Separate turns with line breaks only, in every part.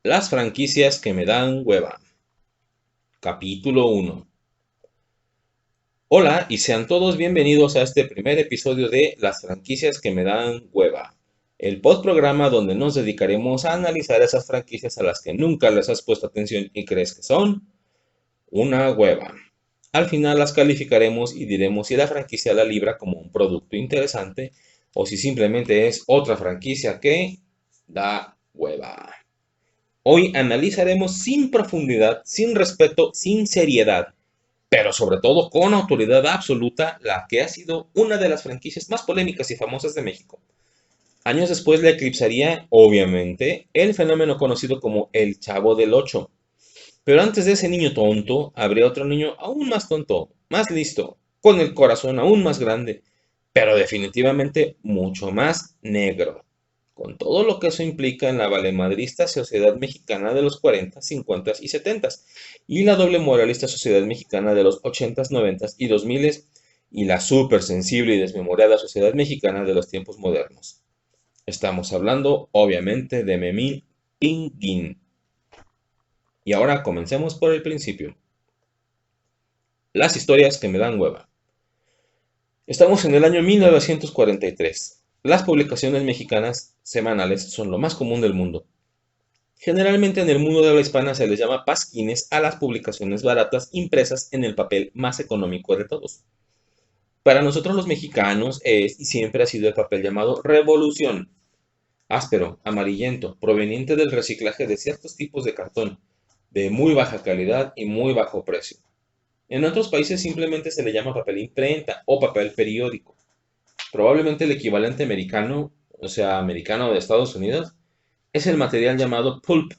Las franquicias que me dan hueva. Capítulo 1. Hola y sean todos bienvenidos a este primer episodio de Las franquicias que me dan hueva. El podprograma donde nos dedicaremos a analizar esas franquicias a las que nunca les has puesto atención y crees que son una hueva. Al final las calificaremos y diremos si la franquicia la libra como un producto interesante o si simplemente es otra franquicia que da hueva. Hoy analizaremos sin profundidad, sin respeto, sin seriedad, pero sobre todo con autoridad absoluta, la que ha sido una de las franquicias más polémicas y famosas de México. Años después le eclipsaría, obviamente, el fenómeno conocido como el Chavo del Ocho. Pero antes de ese niño tonto, habría otro niño aún más tonto, más listo, con el corazón aún más grande, pero definitivamente mucho más negro, con todo lo que eso implica en la valemadrista sociedad mexicana de los 40, 50 y 70 y la doble moralista sociedad mexicana de los 80, 90 y 2000 y la súper sensible y desmemoriada sociedad mexicana de los tiempos modernos. Estamos hablando, obviamente, de Memín Pinguín. Y ahora comencemos por el principio. Las historias que me dan hueva. Estamos en el año 1943. Las publicaciones mexicanas semanales son lo más común del mundo. Generalmente en el mundo de habla hispana se les llama pasquines a las publicaciones baratas impresas en el papel más económico de todos. Para nosotros los mexicanos es y siempre ha sido el papel llamado Revolución, áspero, amarillento, proveniente del reciclaje de ciertos tipos de cartón, de muy baja calidad y muy bajo precio. En otros países simplemente se le llama papel imprenta o papel periódico. Probablemente el equivalente americano, o sea, americano de Estados Unidos, es el material llamado pulp,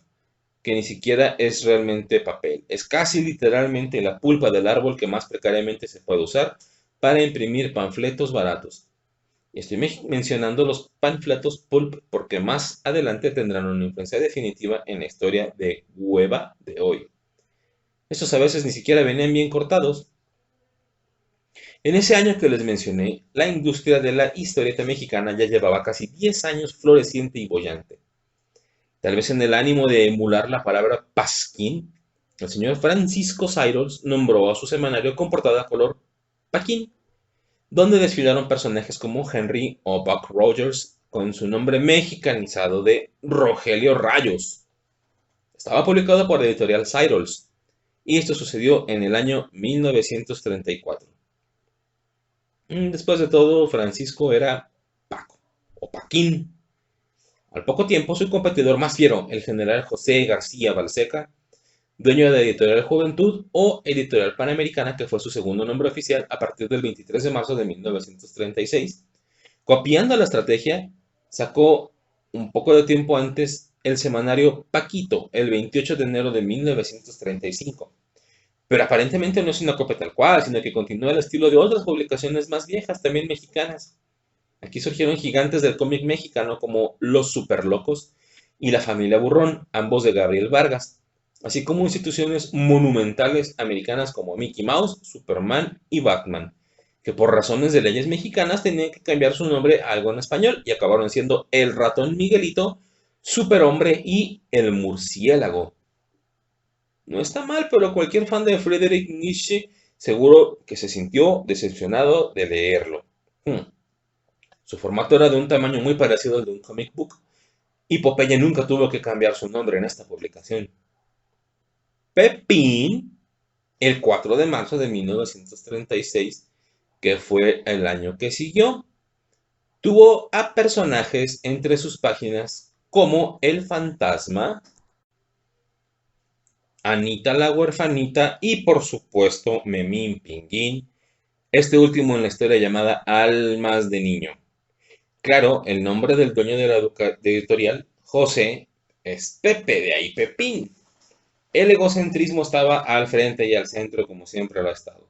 que ni siquiera es realmente papel. Es casi literalmente la pulpa del árbol que más precariamente se puede usar para imprimir panfletos baratos. Y estoy mencionando los panfletos pulp porque más adelante tendrán una influencia definitiva en la historia de hueva de hoy. Estos a veces ni siquiera venían bien cortados. En ese año que les mencioné, la industria de la historieta mexicana ya llevaba casi 10 años floreciente y bollante. Tal vez en el ánimo de emular la palabra pasquín, el señor Francisco Cyrus nombró a su semanario con portada color Paquín, donde desfilaron personajes como Henry o Buck Rogers con su nombre mexicanizado de Rogelio Rayos. Estaba publicado por la editorial Cyrus, y esto sucedió en el año 1934. Después de todo, Francisco era Paco, o Paquín. Al poco tiempo, su competidor más fiero, el general José García Balseca, dueño de la Editorial Juventud o Editorial Panamericana, que fue su segundo nombre oficial a partir del 23 de marzo de 1936, copiando la estrategia, sacó un poco de tiempo antes el semanario Paquito, el 28 de enero de 1935. Pero aparentemente no es una copia tal cual, sino que continúa el estilo de otras publicaciones más viejas, también mexicanas. Aquí surgieron gigantes del cómic mexicano como Los Superlocos y La Familia Burrón, ambos de Gabriel Vargas, así como instituciones monumentales americanas como Mickey Mouse, Superman y Batman, que por razones de leyes mexicanas tenían que cambiar su nombre a algo en español y acabaron siendo El Ratón Miguelito, Superhombre y El Murciélago. No está mal, pero cualquier fan de Friedrich Nietzsche seguro que se sintió decepcionado de leerlo. Su formato era de un tamaño muy parecido al de un comic book, y Popeye nunca tuvo que cambiar su nombre en esta publicación. Pepín, el 4 de marzo de 1936, que fue el año que siguió, tuvo a personajes entre sus páginas como El Fantasma, Anita la Huerfanita y por supuesto Memín Pinguín, este último en la historia llamada Almas de Niño. Claro, el nombre del dueño de la editorial, José, es Pepe, de ahí Pepín. El egocentrismo estaba al frente y al centro como siempre lo ha estado.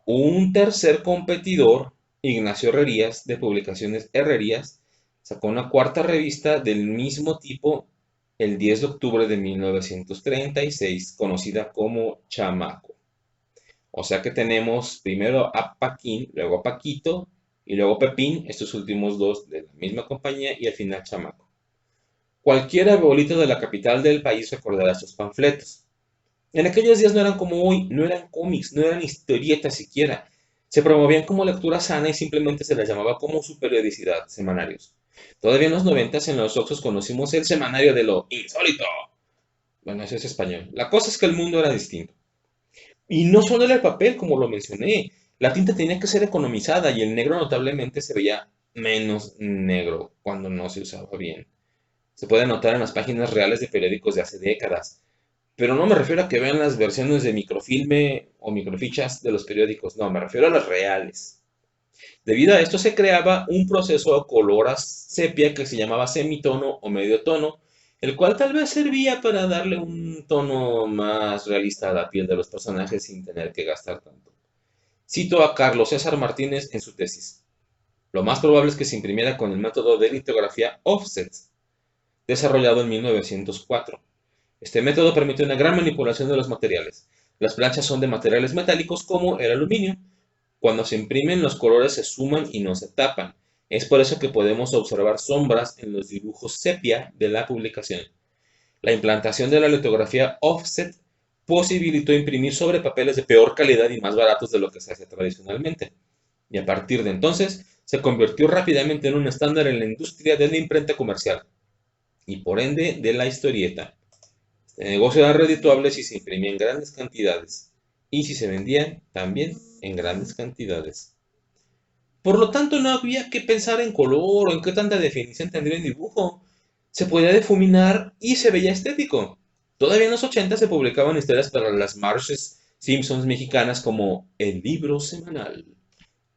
Un tercer competidor, Ignacio Herrerías, de Publicaciones Herrerías, sacó una cuarta revista del mismo tipo el 10 de octubre de 1936, conocida como Chamaco. O sea que tenemos primero a Paquín, luego a Paquito y luego Pepín, estos últimos dos de la misma compañía y al final Chamaco. Cualquier abuelito de la capital del país recordará estos panfletos. En aquellos días no eran como hoy, no eran cómics, no eran historietas siquiera. Se promovían como lectura sana y simplemente se les llamaba como su periodicidad, semanarios. Todavía en los noventas en los Oxxos conocimos el semanario de lo insólito. Bueno, eso es español. La cosa es que el mundo era distinto. Y no solo era el papel, como lo mencioné. La tinta tenía que ser economizada y el negro notablemente se veía menos negro cuando no se usaba bien. Se puede notar en las páginas reales de periódicos de hace décadas. Pero no me refiero a que vean las versiones de microfilme o microfichas de los periódicos, no, me refiero a las reales. Debido a esto se creaba un proceso a color a sepia que se llamaba semitono o medio tono, el cual tal vez servía para darle un tono más realista a la piel de los personajes sin tener que gastar tanto. Cito a Carlos César Martínez en su tesis. Lo más probable es que se imprimiera con el método de litografía offset, desarrollado en 1904. Este método permite una gran manipulación de los materiales. Las planchas son de materiales metálicos como el aluminio. Cuando se imprimen, los colores se suman y no se tapan. Es por eso que podemos observar sombras en los dibujos sepia de la publicación. La implantación de la litografía offset posibilitó imprimir sobre papeles de peor calidad y más baratos de lo que se hacía tradicionalmente. Y a partir de entonces, se convirtió rápidamente en un estándar en la industria de la imprenta comercial y por ende de la historieta. El negocio era redituable si se imprimía en grandes cantidades y si se vendían también en grandes cantidades. Por lo tanto, no había que pensar en color o en qué tanta definición tendría el dibujo. Se podía difuminar y se veía estético. Todavía en los 80 se publicaban historias para las Marges Simpsons mexicanas como El Libro Semanal.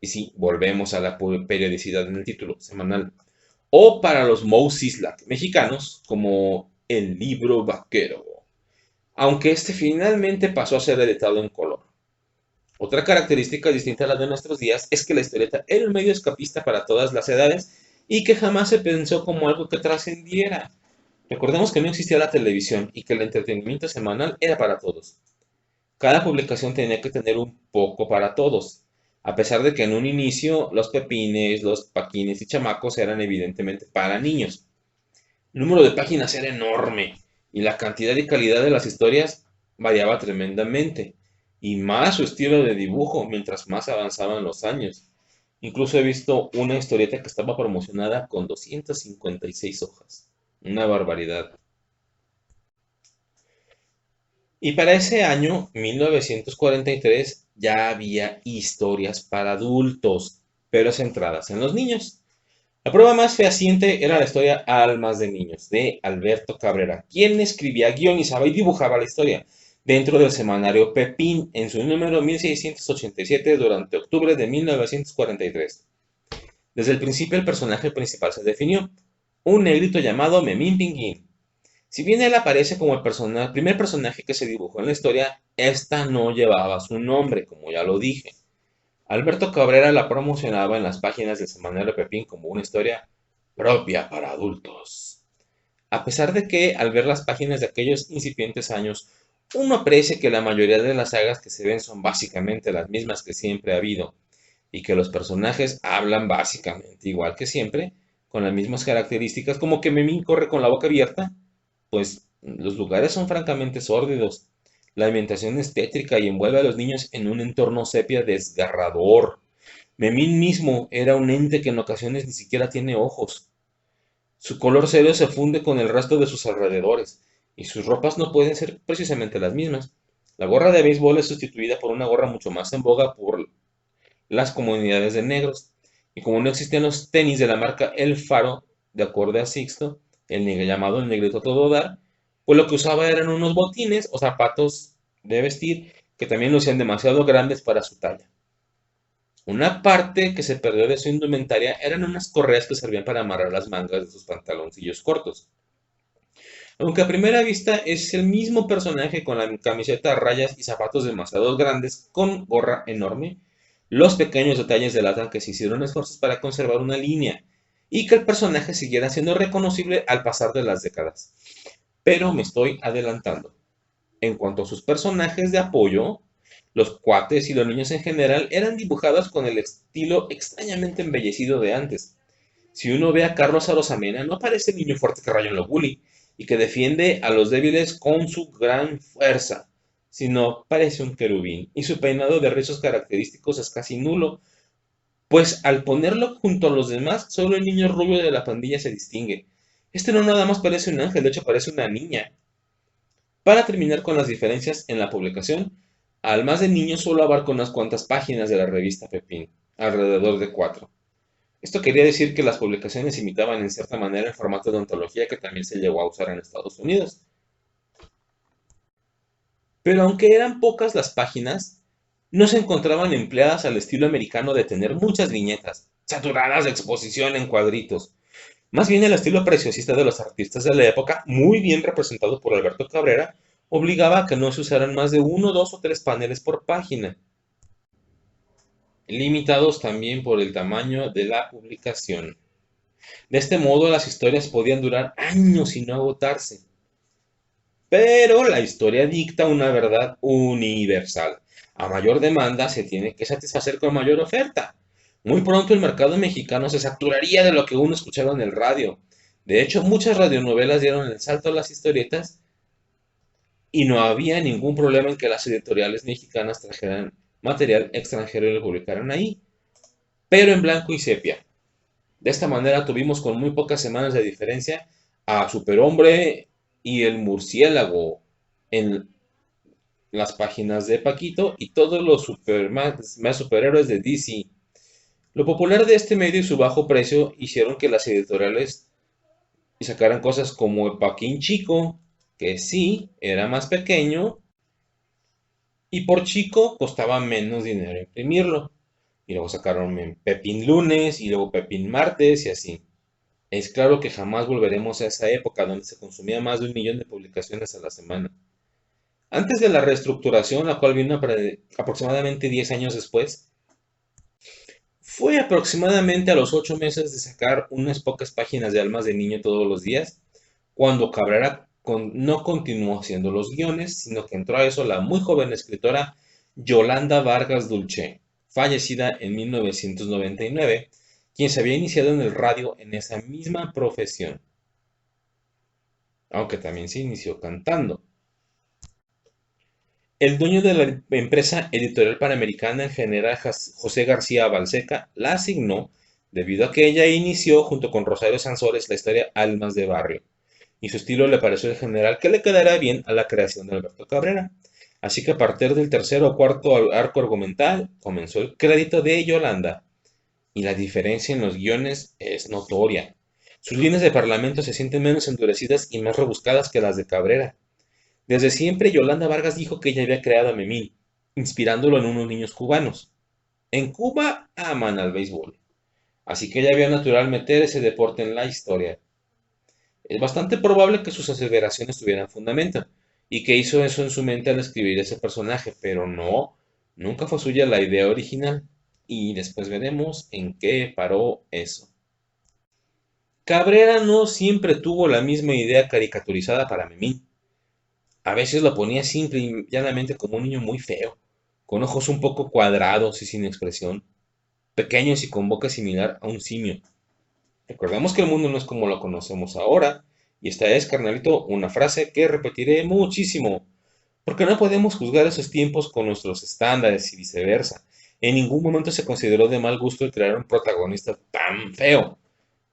Y sí, volvemos a la periodicidad en el título, semanal. O para los Moe Sislak mexicanos como El Libro Vaquero, aunque este finalmente pasó a ser editado en color. Otra característica distinta a la de nuestros días es que la historieta era un medio escapista para todas las edades y que jamás se pensó como algo que trascendiera. Recordemos que no existía la televisión y que el entretenimiento semanal era para todos. Cada publicación tenía que tener un poco para todos, a pesar de que en un inicio los pepines, los paquines y chamacos eran evidentemente para niños. El número de páginas era enorme y la cantidad y calidad de las historias variaba tremendamente, y más su estilo de dibujo mientras más avanzaban los años. Incluso he visto una historieta que estaba promocionada con 256 hojas. Una barbaridad. Y para ese año, 1943, ya había historias para adultos, pero centradas en los niños. La prueba más fehaciente era la historia Almas de Niños, de Alberto Cabrera, quien escribía, guionizaba y dibujaba la historia dentro del semanario Pepín en su número 1687 durante octubre de 1943. Desde el principio el personaje principal se definió, un negrito llamado Memín Pinguín. Si bien él aparece como el primer personaje que se dibujó en la historia, esta no llevaba su nombre, como ya lo dije. Alberto Cabrera la promocionaba en las páginas del semanario Pepín como una historia propia para adultos. A pesar de que, al ver las páginas de aquellos incipientes años, uno aprecia que la mayoría de las sagas que se ven son básicamente las mismas que siempre ha habido, y que los personajes hablan básicamente igual que siempre, con las mismas características, como que Memín corre con la boca abierta, pues los lugares son francamente sórdidos. La ambientación es tétrica y envuelve a los niños en un entorno sepia desgarrador. Memín mismo era un ente que en ocasiones ni siquiera tiene ojos. Su color serio se funde con el resto de sus alrededores, y sus ropas no pueden ser precisamente las mismas. La gorra de béisbol es sustituida por una gorra mucho más en boga por las comunidades de negros, y como no existían los tenis de la marca El Faro, de acuerdo a Sixto, el llamado el negrito todo dar, pues lo que usaba eran unos botines o zapatos de vestir que también lucían demasiado grandes para su talla. Una parte que se perdió de su indumentaria eran unas correas que servían para amarrar las mangas de sus pantaloncillos cortos. Aunque a primera vista es el mismo personaje con la camiseta a rayas y zapatos demasiado grandes con gorra enorme, los pequeños detalles delatan que se hicieron esfuerzos para conservar una línea y que el personaje siguiera siendo reconocible al pasar de las décadas. Pero me estoy adelantando. En cuanto a sus personajes de apoyo, los cuates y los niños en general eran dibujados con el estilo extrañamente embellecido de antes. Si uno ve a Carlos Arosamena, no parece el niño fuerte que raya en lo bully y que defiende a los débiles con su gran fuerza, sino parece un querubín, y su peinado de rizos característicos es casi nulo, pues al ponerlo junto a los demás, solo el niño rubio de la pandilla se distingue. Este no nada más parece un ángel, de hecho parece una niña. Para terminar con las diferencias en la publicación, al más de niño solo abarca unas cuantas páginas de la revista Pepín, alrededor de 4. Esto quería decir que las publicaciones imitaban en cierta manera el formato de antología que también se llegó a usar en Estados Unidos. Pero aunque eran pocas las páginas, no se encontraban empleadas al estilo americano de tener muchas viñetas, saturadas de exposición en cuadritos. Más bien el estilo preciosista de los artistas de la época, muy bien representado por Alberto Cabrera, obligaba a que no se usaran más de uno, dos o tres paneles por página, limitados también por el tamaño de la publicación. De este modo las historias podían durar años y no agotarse. Pero la historia dicta una verdad universal. A mayor demanda se tiene que satisfacer con mayor oferta. Muy pronto el mercado mexicano se saturaría de lo que uno escuchaba en el radio. De hecho, muchas radionovelas dieron el salto a las historietas y no había ningún problema en que las editoriales mexicanas trajeran material extranjero y lo publicaran ahí, pero en blanco y sepia. De esta manera tuvimos con muy pocas semanas de diferencia a Superhombre y el Murciélago en las páginas de Paquito y todos los más superhéroes de DC. Lo popular de este medio y su bajo precio hicieron que las editoriales sacaran cosas como el Paquín Chico, que sí, era más pequeño y por chico costaba menos dinero imprimirlo. Y luego sacaron Pepín Lunes y luego Pepín Martes y así. Es claro que jamás volveremos a esa época donde se consumía más de 1 millón de publicaciones a la semana. Antes de la reestructuración, la cual vino aproximadamente 10 años después, fue aproximadamente a los 8 meses de sacar unas pocas páginas de Almas de Niño todos los días, cuando Cabrera no continuó haciendo los guiones, sino que entró a eso la muy joven escritora Yolanda Vargas Dulce, fallecida en 1999, quien se había iniciado en el radio en esa misma profesión, aunque también se inició cantando. El dueño de la empresa editorial panamericana, el general José García Balseca, la asignó debido a que ella inició junto con Rosario Sansores la historia Almas de Barrio, y su estilo le pareció al general que le quedaría bien a la creación de Alberto Cabrera. Así que a partir del tercer o cuarto arco argumental comenzó el crédito de Yolanda, y la diferencia en los guiones es notoria. Sus líneas de parlamento se sienten menos endurecidas y más rebuscadas que las de Cabrera. Desde siempre Yolanda Vargas dijo que ella había creado a Memín, inspirándolo en unos niños cubanos. En Cuba aman al béisbol, así que ella vio natural meter ese deporte en la historia. Es bastante probable que sus aseveraciones tuvieran fundamento, y que hizo eso en su mente al escribir ese personaje, pero no, nunca fue suya la idea original, y después veremos en qué paró eso. Cabrera no siempre tuvo la misma idea caricaturizada para Memín. A veces lo ponía simple y llanamente como un niño muy feo, con ojos un poco cuadrados y sin expresión, pequeños y con boca similar a un simio. Recordemos que el mundo no es como lo conocemos ahora, y esta es, carnalito, una frase que repetiré muchísimo, porque no podemos juzgar esos tiempos con nuestros estándares y viceversa. En ningún momento se consideró de mal gusto el crear un protagonista tan feo.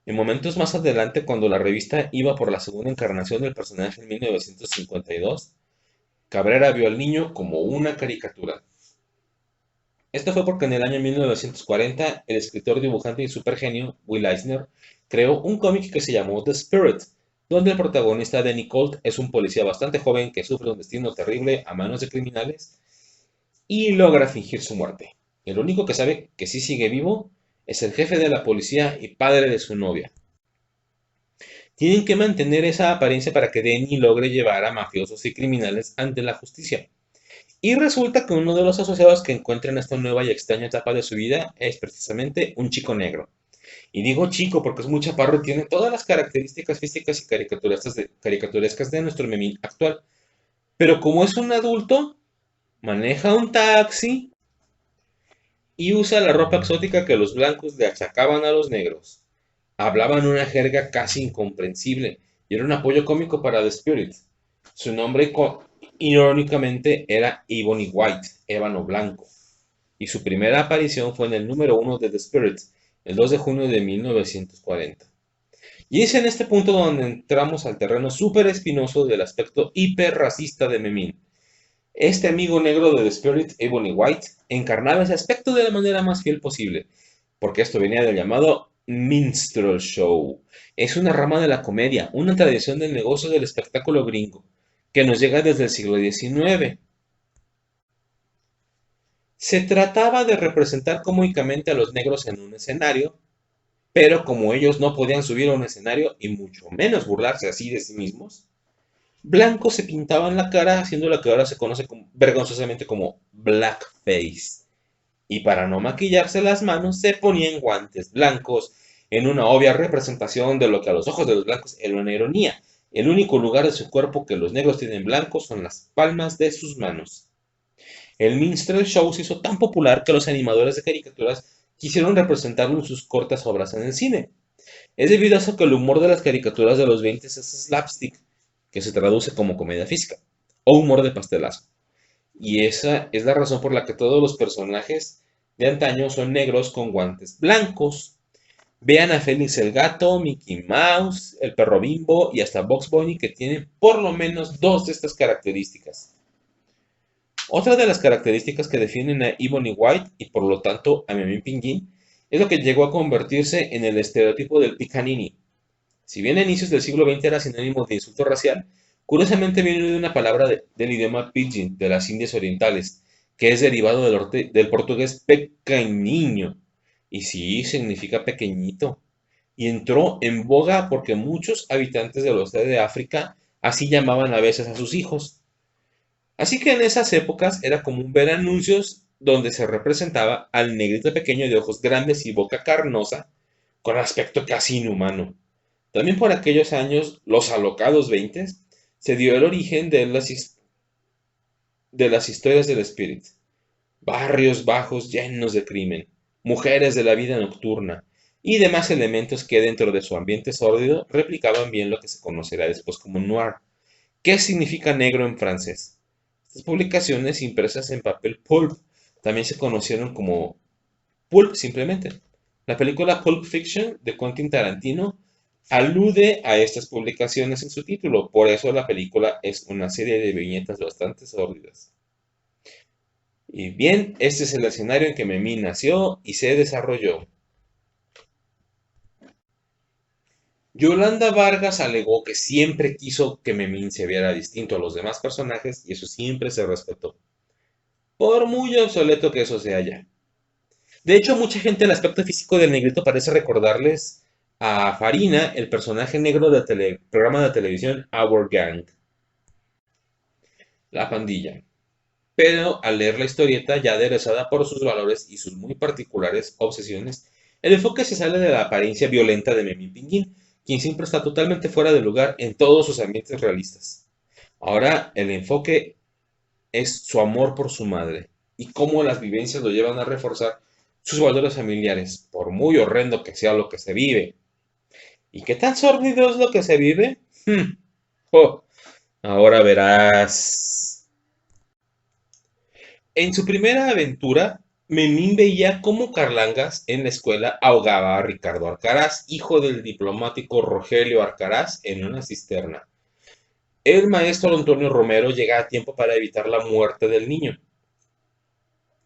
En momentos más adelante, cuando la revista iba por la segunda encarnación del personaje en 1952, Cabrera vio al niño como una caricatura. Esto fue porque en el año 1940 el escritor, dibujante y supergenio Will Eisner creó un cómic que se llamó The Spirit, donde el protagonista Danny Colt es un policía bastante joven que sufre un destino terrible a manos de criminales y logra fingir su muerte. El único que sabe que sí sigue vivo es el jefe de la policía y padre de su novia. Tienen que mantener esa apariencia para que Danny logre llevar a mafiosos y criminales ante la justicia. Y resulta que uno de los asociados que encuentra en esta nueva y extraña etapa de su vida es precisamente un chico negro. Y digo chico porque es muy chaparro y tiene todas las características físicas y caricaturescas de nuestro Memín actual. Pero como es un adulto, maneja un taxi y usa la ropa exótica que los blancos le achacaban a los negros. Hablaban una jerga casi incomprensible y era un apoyo cómico para The Spirit. Su nombre irónicamente era Ebony White, ébano blanco, y su primera aparición fue en el número 1 de The Spirit, el 2 de junio de 1940. Y es en este punto donde entramos al terreno súper espinoso del aspecto hiperracista de Memín. Este amigo negro de The Spirit, Ebony White, encarnaba ese aspecto de la manera más fiel posible, porque esto venía del llamado minstrel show. Es una rama de la comedia, una tradición del negocio del espectáculo gringo, que nos llega desde el siglo XIX. Se trataba de representar cómicamente a los negros en un escenario, pero como ellos no podían subir a un escenario y mucho menos burlarse así de sí mismos, blancos se pintaban la cara haciendo lo que ahora se conoce vergonzosamente como blackface. Y para no maquillarse las manos se ponían guantes blancos en una obvia representación de lo que a los ojos de los blancos era una ironía. El único lugar de su cuerpo que los negros tienen blanco son las palmas de sus manos. El minstrel show se hizo tan popular que los animadores de caricaturas quisieron representarlo en sus cortas obras en el cine. Es debido a eso que el humor de las caricaturas de los 20 es slapstick, que se traduce como comedia física, o humor de pastelazo. Y esa es la razón por la que todos los personajes de antaño son negros con guantes blancos. Vean a Félix el Gato, Mickey Mouse, el Perro Bimbo y hasta Bugs Bunny que tienen por lo menos dos de estas características. Otra de las características que definen a Ebony White y por lo tanto a Memín Pinguín es lo que llegó a convertirse en el estereotipo del picanini. Si bien a inicios del siglo XX era sinónimo de insulto racial, curiosamente viene de una palabra del idioma pidgin de las Indias Orientales, que es derivado del portugués pequeñinho, y sí significa pequeñito, y entró en boga porque muchos habitantes del oeste de África así llamaban a veces a sus hijos. Así que en esas épocas era común ver anuncios donde se representaba al negrito pequeño de ojos grandes y boca carnosa, con aspecto casi inhumano. También por aquellos años, los alocados 20, se dio el origen de las historias del Spirit. Barrios bajos llenos de crimen, mujeres de la vida nocturna y demás elementos que dentro de su ambiente sórdido replicaban bien lo que se conocerá después como noir. ¿Qué significa negro en francés? Estas publicaciones impresas en papel pulp también se conocieron como pulp simplemente. La película Pulp Fiction de Quentin Tarantino alude a estas publicaciones en su título, por eso la película es una serie de viñetas bastante sórdidas. Y bien, este es el escenario en que Memín nació y se desarrolló. Yolanda Vargas alegó que siempre quiso que Memín se viera distinto a los demás personajes y eso siempre se respetó, por muy obsoleto que eso sea ya. De hecho, mucha gente el aspecto físico del negrito parece recordarles a Farina, el personaje negro del programa de televisión Our Gang, La Pandilla. Pero al leer la historieta ya aderezada por sus valores y sus muy particulares obsesiones, el enfoque se sale de la apariencia violenta de Memín Pinguín, quien siempre está totalmente fuera de lugar en todos sus ambientes realistas. Ahora el enfoque es su amor por su madre y cómo las vivencias lo llevan a reforzar sus valores familiares, por muy horrendo que sea lo que se vive. ¿Y qué tan sórdido es lo que se vive? Oh, ahora verás. En su primera aventura, Memín veía cómo Carlangas en la escuela ahogaba a Ricardo Arcaraz, hijo del diplomático Rogelio Arcaraz, en una cisterna. El maestro Antonio Romero llega a tiempo para evitar la muerte del niño.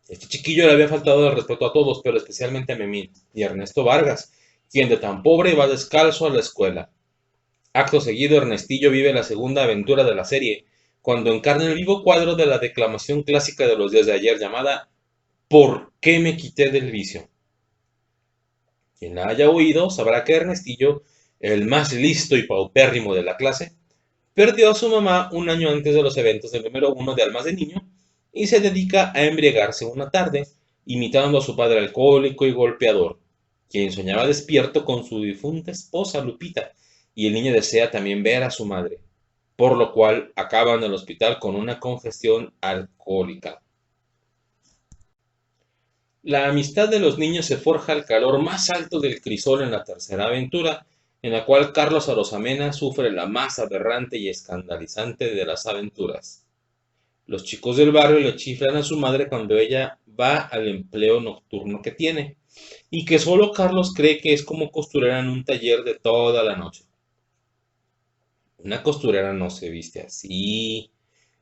Este chiquillo le había faltado el respeto a todos, pero especialmente a Memín y Ernesto Vargas, quien de tan pobre va descalzo a la escuela. Acto seguido, Ernestillo vive la segunda aventura de la serie, cuando encarna el vivo cuadro de la declamación clásica de los días de ayer llamada ¿Por qué me quité del vicio? Quien la haya oído sabrá que Ernestillo, el más listo y paupérrimo de la clase, perdió a su mamá un año antes de los eventos del número 1 de Almas de Niño y se dedica a embriagarse una tarde, imitando a su padre alcohólico y golpeador, quien soñaba despierto con su difunta esposa Lupita, y el niño desea también ver a su madre, por lo cual acaba en el hospital con una congestión alcohólica. La amistad de los niños se forja al calor más alto del crisol en la tercera aventura, en la cual Carlos Arosamena sufre la más aberrante y escandalizante de las aventuras. Los chicos del barrio le chiflan a su madre cuando ella va al empleo nocturno que tiene, y que solo Carlos cree que es como costurera en un taller de toda la noche. Una costurera no se viste así,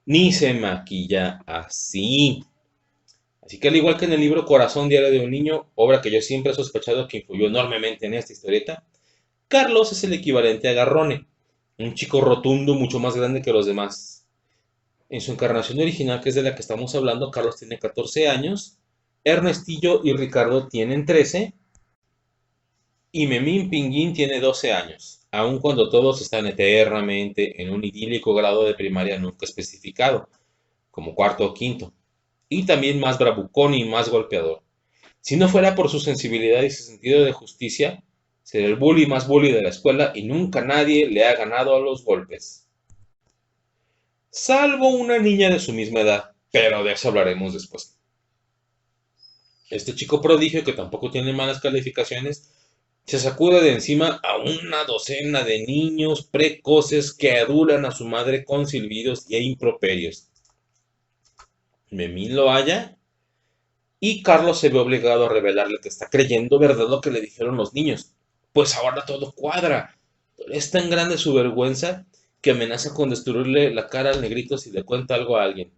ni se maquilla así. Así que al igual que en el libro Corazón Diario de un Niño, obra que yo siempre he sospechado que influyó enormemente en esta historieta, Carlos es el equivalente a Garrone, un chico rotundo mucho más grande que los demás. En su encarnación original, que es de la que estamos hablando, Carlos tiene 14 años, Ernestillo y Ricardo tienen 13 y Memín Pinguín tiene 12 años, aun cuando todos están eternamente en un idílico grado de primaria nunca especificado, como cuarto o quinto, y también más bravucón y más golpeador. Si no fuera por su sensibilidad y su sentido de justicia, sería el bully más bully de la escuela y nunca nadie le ha ganado a los golpes. Salvo una niña de su misma edad, pero de eso hablaremos después. Este chico prodigio, que tampoco tiene malas calificaciones, se sacude de encima a una docena de niños precoces que adulan a su madre con silbidos e improperios. Memín lo halla y Carlos se ve obligado a revelarle que está creyendo verdad lo que le dijeron los niños, pues ahora todo cuadra. Es tan grande su vergüenza que amenaza con destruirle la cara al negrito si le cuenta algo a alguien.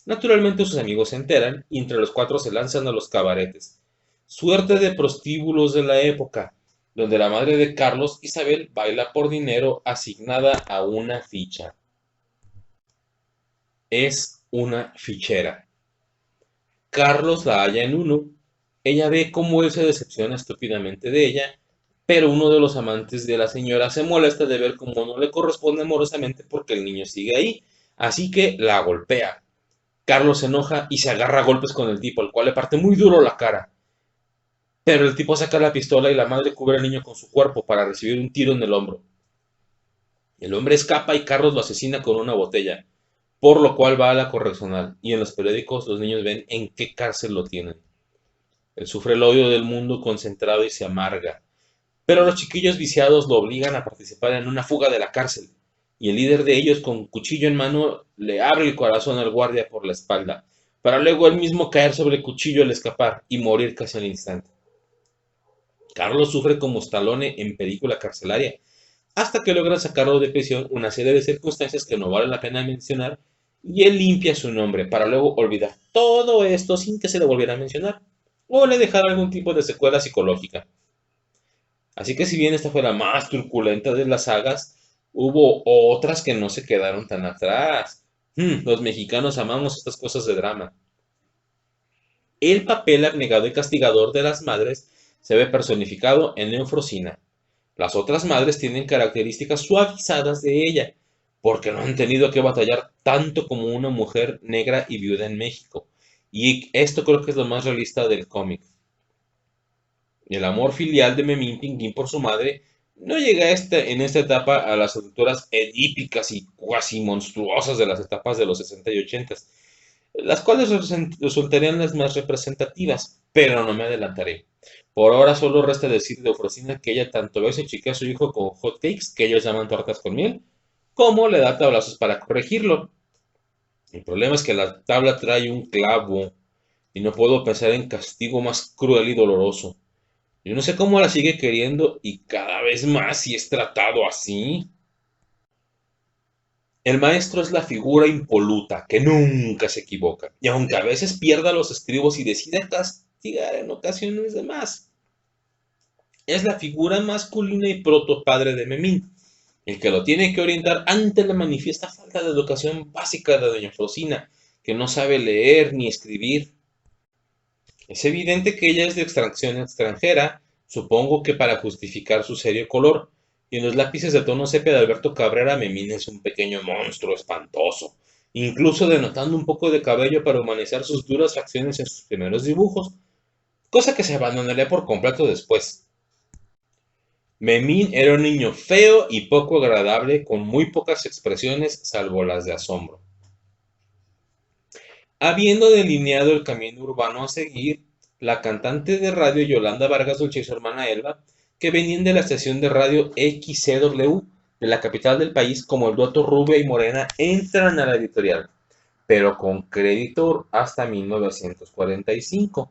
Naturalmente sus amigos se enteran y entre los cuatro se lanzan a los cabaretes. Suerte de prostíbulos de la época, donde la madre de Carlos, Isabel, baila por dinero asignada a una ficha. Es una fichera. Carlos la halla en uno. Ella ve cómo él se decepciona estúpidamente de ella, pero uno de los amantes de la señora se molesta de ver cómo no le corresponde amorosamente porque el niño sigue ahí, así que la golpea. Carlos se enoja y se agarra a golpes con el tipo, al cual le parte muy duro la cara. Pero el tipo saca la pistola y la madre cubre al niño con su cuerpo para recibir un tiro en el hombro. El hombre escapa y Carlos lo asesina con una botella, por lo cual va a la correccional y en los periódicos los niños ven en qué cárcel lo tienen. Él sufre el odio del mundo concentrado y se amarga, pero los chiquillos viciados lo obligan a participar en una fuga de la cárcel, y el líder de ellos con cuchillo en mano le abre el corazón al guardia por la espalda, para luego él mismo caer sobre el cuchillo al escapar y morir casi al instante. Carlos sufre como Stallone en película carcelaria, hasta que logran sacarlo de prisión una serie de circunstancias que no vale la pena mencionar, y él limpia su nombre para luego olvidar todo esto sin que se le volviera a mencionar, o le dejara algún tipo de secuela psicológica. Así que si bien esta fue la más truculenta de las sagas, hubo otras que no se quedaron tan atrás. Los mexicanos amamos estas cosas de drama. El papel abnegado y castigador de las madres se ve personificado en Eufrosina. Las otras madres tienen características suavizadas de ella, porque no han tenido que batallar tanto como una mujer negra y viuda en México. Y esto creo que es lo más realista del cómic. El amor filial de Memín Pinguín por su madre no llega en esta etapa a las alturas edípicas y cuasi monstruosas de las etapas de los 60 y 80, las cuales resultarían las más representativas, pero no me adelantaré. Por ahora solo resta decir de Eufrosina que ella tanto ve a chica a su hijo con hotcakes, que ellos llaman tortas con miel, como le da tablazos para corregirlo. El problema es que la tabla trae un clavo y no puedo pensar en castigo más cruel y doloroso. Yo no sé cómo la sigue queriendo y cada vez más si es tratado así. El maestro es la figura impoluta que nunca se equivoca, y aunque a veces pierda los estribos y decida castigar en ocasiones de más, es la figura masculina y protopadre de Memín, el que lo tiene que orientar ante la manifiesta falta de educación básica de doña Frosina, que no sabe leer ni escribir. Es evidente que ella es de extracción extranjera, supongo que para justificar su serio color, y en los lápices de tono sepia de Alberto Cabrera Memín es un pequeño monstruo espantoso, incluso denotando un poco de cabello para humanizar sus duras facciones en sus primeros dibujos, cosa que se abandonaría por completo después. Memín era un niño feo y poco agradable, con muy pocas expresiones salvo las de asombro. Habiendo delineado el camino urbano a seguir, la cantante de radio Yolanda Vargas Dulce y su hermana Elba, que venían de la estación de radio XCW de la capital del país, como el dueto Rubia y Morena, entran a la editorial, pero con crédito hasta 1945,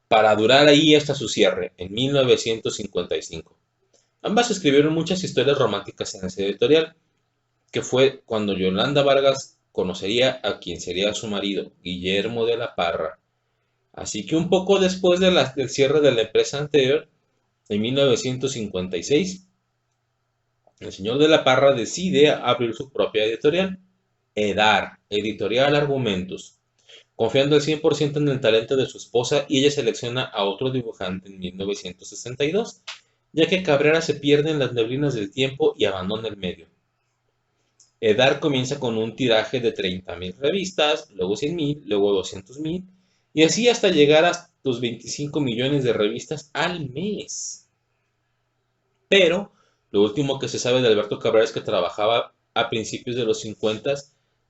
para durar ahí hasta su cierre, en 1955. Ambas escribieron muchas historias románticas en esa editorial, que fue cuando Yolanda Vargas conocería a quien sería su marido, Guillermo de la Parra. Así que un poco después del cierre de la empresa anterior, en 1956, el señor de la Parra decide abrir su propia editorial, EDAR, Editorial Argumentos, confiando al 100% en el talento de su esposa, y ella selecciona a otro dibujante en 1962, ya que Cabrera se pierde en las neblinas del tiempo y abandona el medio. EDAR comienza con un tiraje de 30.000 revistas, luego 100.000, luego 200.000, y así hasta llegar a los 25 millones de revistas al mes. Pero lo último que se sabe de Alberto Cabrera es que trabajaba a principios de los 50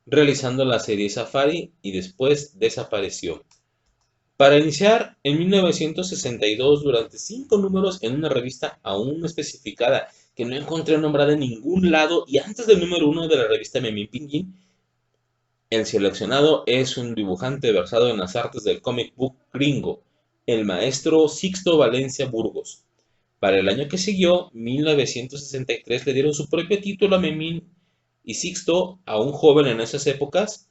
realizando la serie Safari y después desapareció. Para iniciar, en 1962, durante 5 números en una revista aún no especificada, que no encontré nombrada en ningún lado, y antes del número 1 de la revista Memín Pinguín, el seleccionado es un dibujante versado en las artes del comic book gringo, el maestro Sixto Valencia Burgos. Para el año que siguió, 1963, le dieron su propio título a Memín, y Sixto, aún joven en esas épocas,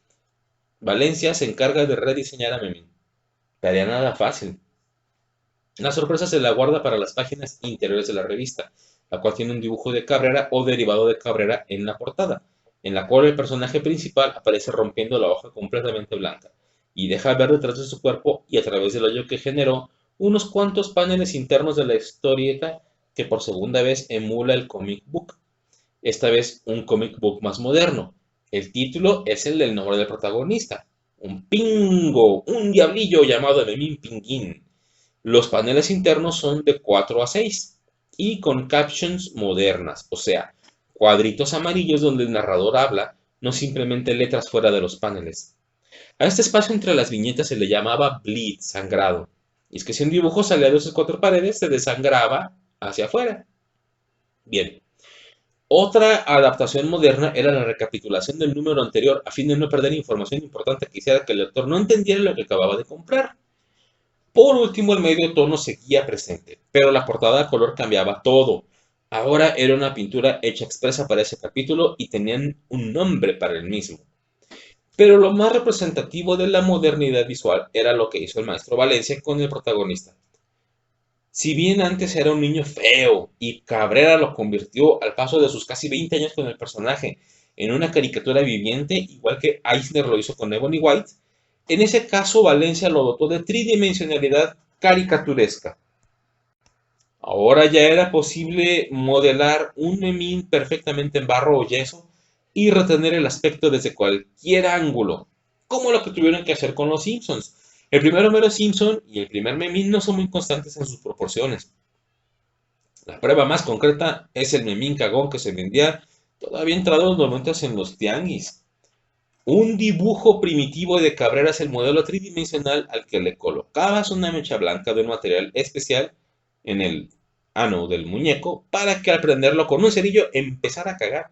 Valencia se encarga de rediseñar a Memín. Tarea nada fácil. La sorpresa se la guarda para las páginas interiores de la revista, la cual tiene un dibujo de Cabrera o derivado de Cabrera en la portada, en la cual el personaje principal aparece rompiendo la hoja completamente blanca y deja ver detrás de su cuerpo y a través del hoyo que generó unos cuantos paneles internos de la historieta que por segunda vez emula el comic book, esta vez un comic book más moderno. El título es el del nombre del protagonista, un pingo, un diablillo llamado Memín Pinguín. Los paneles internos son de 4 a 6 y con captions modernas, o sea, cuadritos amarillos donde el narrador habla, no simplemente letras fuera de los paneles. A este espacio entre las viñetas se le llamaba bleed, sangrado. Y es que si un dibujo salía de esas 4 paredes, se desangraba hacia afuera. Bien. Otra adaptación moderna era la recapitulación del número anterior a fin de no perder información importante que hiciera que el lector no entendiera lo que acababa de comprar. Por último, el medio tono seguía presente, pero la portada a color cambiaba todo. Ahora era una pintura hecha expresa para ese capítulo y tenían un nombre para el mismo. Pero lo más representativo de la modernidad visual era lo que hizo el maestro Valencia con el protagonista. Si bien antes era un niño feo y Cabrera lo convirtió al paso de sus casi 20 años con el personaje en una caricatura viviente, igual que Eisner lo hizo con Ebony White, en ese caso Valencia lo dotó de tridimensionalidad caricaturesca. Ahora ya era posible modelar un memín perfectamente en barro o yeso y retener el aspecto desde cualquier ángulo, como lo que tuvieron que hacer con los Simpsons. El primer Homero Simpson y el primer memín no son muy constantes en sus proporciones. La prueba más concreta es el memín cagón que se vendía todavía entrados los 90 en los tianguis. Un dibujo primitivo de Cabrera es el modelo tridimensional al que le colocabas una mecha blanca de un material especial en el ano del muñeco para que al prenderlo con un cerillo empezara a cagar.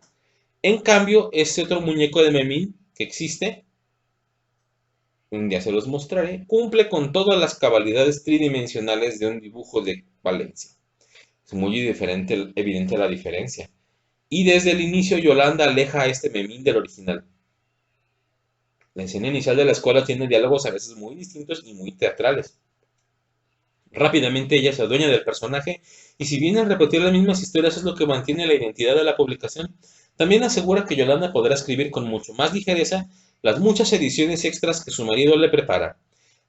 En cambio, este otro muñeco de memín que existe, un día se los mostraré, cumple con todas las cabalidades tridimensionales de un dibujo de Valencia. Es muy diferente, evidente la diferencia. Y desde el inicio Yolanda aleja a este memín del original. La escena inicial de la escuela tiene diálogos a veces muy distintos y muy teatrales. Rápidamente ella se adueña del personaje y si bien al repetir las mismas historias es lo que mantiene la identidad de la publicación, también asegura que Yolanda podrá escribir con mucho más ligereza las muchas ediciones extras que su marido le prepara.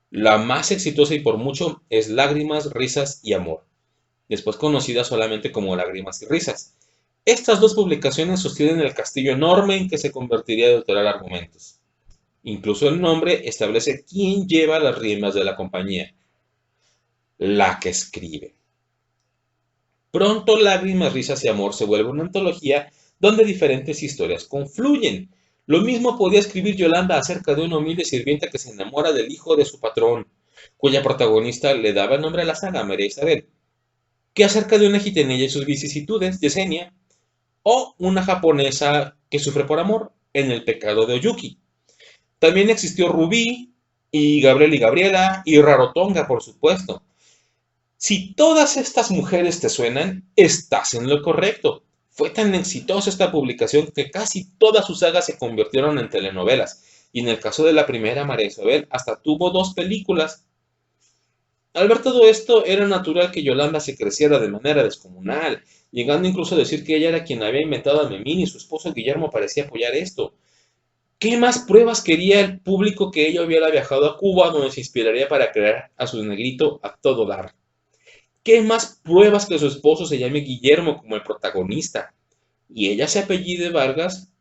La más exitosa y por mucho es Lágrimas, Risas y Amor, después conocida solamente como Lágrimas y Risas. Estas dos publicaciones sostienen el castillo enorme en que se convertiría Editorial Argumentos. Incluso el nombre establece quién lleva las riendas de la compañía: la que escribe. Pronto Lágrimas, Risas y Amor se vuelve una antología donde diferentes historias confluyen. Lo mismo podía escribir Yolanda acerca de una humilde sirvienta que se enamora del hijo de su patrón, cuya protagonista le daba el nombre a la saga, María Isabel, que acerca de una gitanilla y sus vicisitudes, Yesenia, o una japonesa que sufre por amor, en El pecado de Oyuki. También existió Rubí, y Gabriel y Gabriela, y Rarotonga, por supuesto. Si todas estas mujeres te suenan, estás en lo correcto. Fue tan exitosa esta publicación que casi todas sus sagas se convirtieron en telenovelas, y en el caso de la primera, María Isabel, hasta tuvo 2 películas. Al ver todo esto, era natural que Yolanda se creciera de manera descomunal, llegando incluso a decir que ella era quien había inventado a Memín y su esposo Guillermo parecía apoyar esto. ¿Qué más pruebas quería el público que ella hubiera viajado a Cuba donde se inspiraría para crear a su negrito a todo dar? ¿Qué más pruebas que su esposo se llame Guillermo como el protagonista? Y ella se apellide Vargas,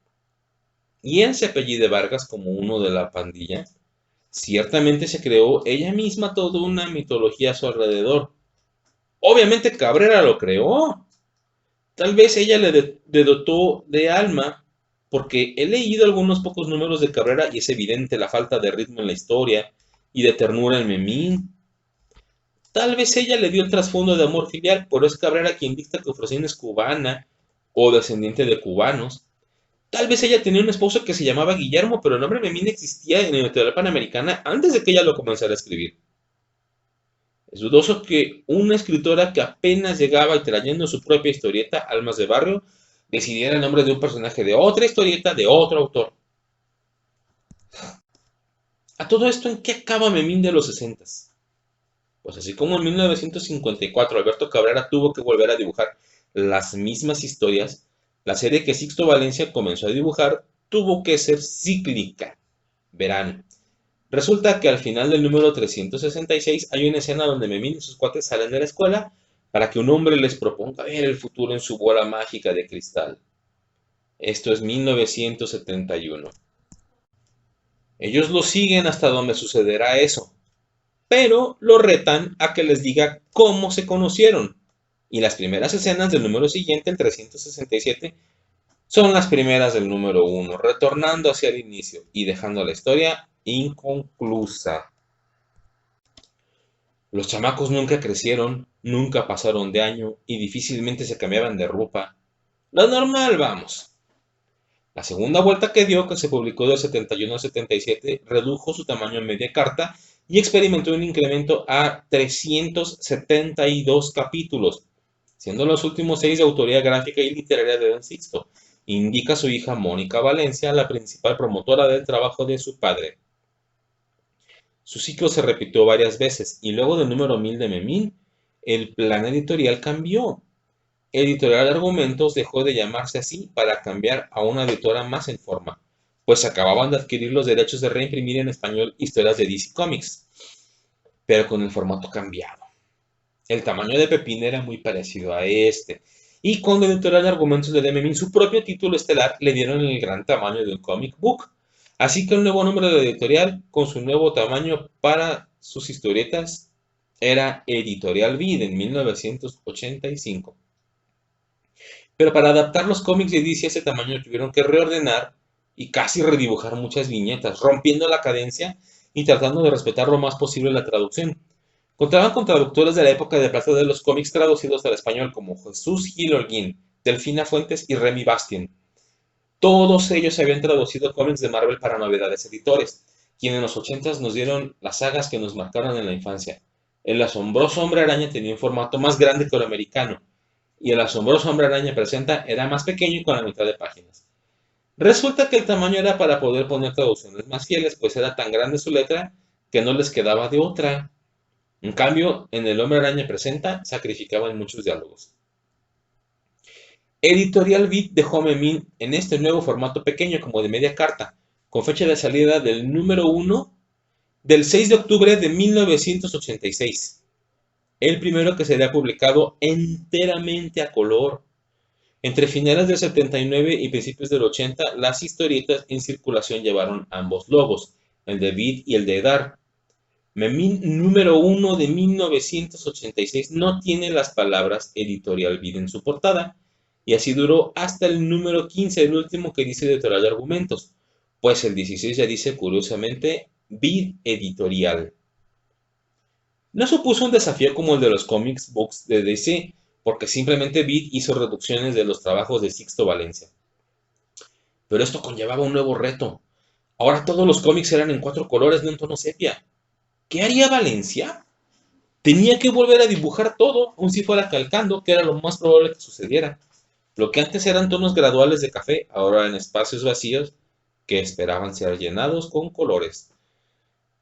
y él se apellide Vargas como uno de la pandilla. Ciertamente se creó ella misma toda una mitología a su alrededor. Obviamente Cabrera lo creó. Tal vez ella le dotó de alma, porque he leído algunos pocos números de Cabrera y es evidente la falta de ritmo en la historia y de ternura en Memín. Tal vez ella le dio el trasfondo de amor filial, pero es Cabrera quien dicta que Ofrosín es cubana o descendiente de cubanos. Tal vez ella tenía un esposo que se llamaba Guillermo, pero el nombre Memín existía en la editorial panamericana antes de que ella lo comenzara a escribir. Es dudoso que una escritora que apenas llegaba y trayendo su propia historieta, Almas de Barrio, decidiera el nombre de un personaje de otra historieta de otro autor. A todo esto, ¿en qué acaba Memín de los 60? Pues así como en 1954 Alberto Cabrera tuvo que volver a dibujar las mismas historias, la serie que Sixto Valencia comenzó a dibujar tuvo que ser cíclica. Verán, resulta que al final del número 366 hay una escena donde Memín y sus cuates salen de la escuela para que un hombre les proponga ver el futuro en su bola mágica de cristal. Esto es 1971. Ellos lo siguen hasta donde sucederá eso, pero lo retan a que les diga cómo se conocieron. Y las primeras escenas del número siguiente, el 367, son las primeras del número 1, retornando hacia el inicio y dejando la historia inconclusa. Los chamacos nunca crecieron, nunca pasaron de año y difícilmente se cambiaban de ropa. Lo normal, vamos. La segunda vuelta que dio, que se publicó del 71 al 77, redujo su tamaño en media carta y experimentó un incremento a 372 capítulos, siendo los últimos 6 de autoría gráfica y literaria de Don Sixto, indica su hija Mónica Valencia, la principal promotora del trabajo de su padre. Su ciclo se repitió varias veces y luego del número 1000 de Memín, el plan editorial cambió. Editorial Argumentos dejó de llamarse así para cambiar a una editora más en forma, pues acababan de adquirir los derechos de reimprimir en español historias de DC Comics, pero con el formato cambiado. El tamaño de Pepín era muy parecido a este, y cuando Editorial Argumentos le dio a Memín su propio título estelar, le dieron el gran tamaño de un comic book. Así que el nuevo nombre de la editorial, con su nuevo tamaño para sus historietas, era Editorial Vid en 1985. Pero para adaptar los cómics de DC a ese tamaño tuvieron que reordenar y casi redibujar muchas viñetas, rompiendo la cadencia y tratando de respetar lo más posible la traducción. Contaban con traductores de la época de plata de los cómics traducidos al español como Jesús Gil Holguín, Delfina Fuentes y Remy Bastien. Todos ellos habían traducido cómics de Marvel para Novedades Editores, quienes en los 80s nos dieron las sagas que nos marcaron en la infancia. El asombroso Hombre Araña tenía un formato más grande que el americano, y el asombroso Hombre Araña Presenta era más pequeño y con la mitad de páginas. Resulta que el tamaño era para poder poner traducciones más fieles, pues era tan grande su letra que no les quedaba de otra. En cambio, en el Hombre Araña Presenta sacrificaban muchos diálogos. Editorial Vid dejó a Memín en este nuevo formato pequeño como de media carta, con fecha de salida del número 1 del 6 de octubre de 1986. El primero que sería publicado enteramente a color. Entre finales del 79 y principios del 80, las historietas en circulación llevaron ambos logos, el de Vid y el de Edar. Memín número 1 de 1986 no tiene las palabras Editorial Vid en su portada, y así duró hasta el número 15, el último que dice Editorial de Argumentos, Pues el 16 ya dice curiosamente Vid Editorial. No supuso un desafío como el de los comics books de DC, porque simplemente Vid hizo reducciones de los trabajos de Sixto Valencia. Pero esto conllevaba un nuevo reto. Ahora todos los cómics eran en 4 colores, no en tono sepia. ¿Qué haría Valencia? Tenía que volver a dibujar todo, aun si fuera calcando, que era lo más probable que sucediera. Lo que antes eran tonos graduales de café, ahora en espacios vacíos que esperaban ser llenados con colores.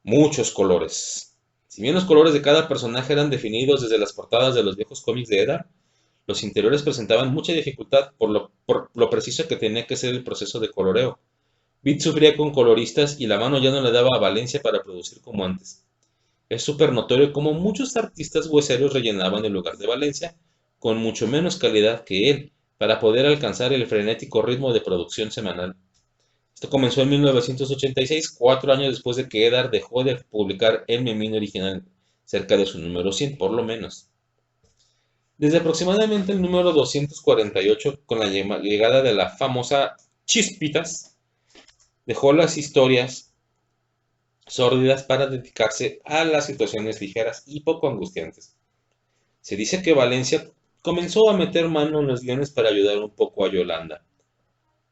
Muchos colores. Si bien los colores de cada personaje eran definidos desde las portadas de los viejos cómics de Eda, los interiores presentaban mucha dificultad por lo preciso que tenía que ser el proceso de coloreo. Bit sufría con coloristas y la mano ya no le daba a Valencia para producir como antes. Es súper notorio cómo muchos artistas hueseros rellenaban el lugar de Valencia con mucho menos calidad que él para poder alcanzar el frenético ritmo de producción semanal. Esto comenzó en 1986, 4 años después de que Eddard dejó de publicar el Memín original, cerca de su número 100 por lo menos. Desde aproximadamente el número 248, con la llegada de la famosa Chispitas, dejó las historias sórdidas para dedicarse a las situaciones ligeras y poco angustiantes. Se dice que Valencia comenzó a meter mano en los guiones para ayudar un poco a Yolanda.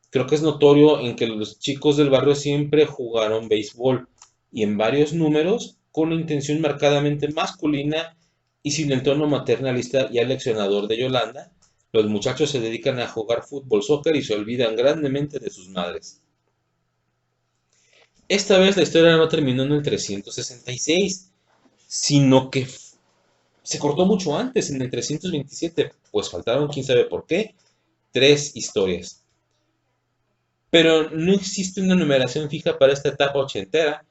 Creo que es notorio en que los chicos del barrio siempre jugaron béisbol y en varios números con una intención marcadamente masculina y sin el tono maternalista y aleccionador de Yolanda, los muchachos se dedican a jugar fútbol, soccer y se olvidan grandemente de sus madres. Esta vez la historia no terminó en el 366, sino que se cortó mucho antes, en el 327, pues faltaron, quién sabe por qué, 3 historias. Pero no existe una numeración fija para esta etapa ochentera,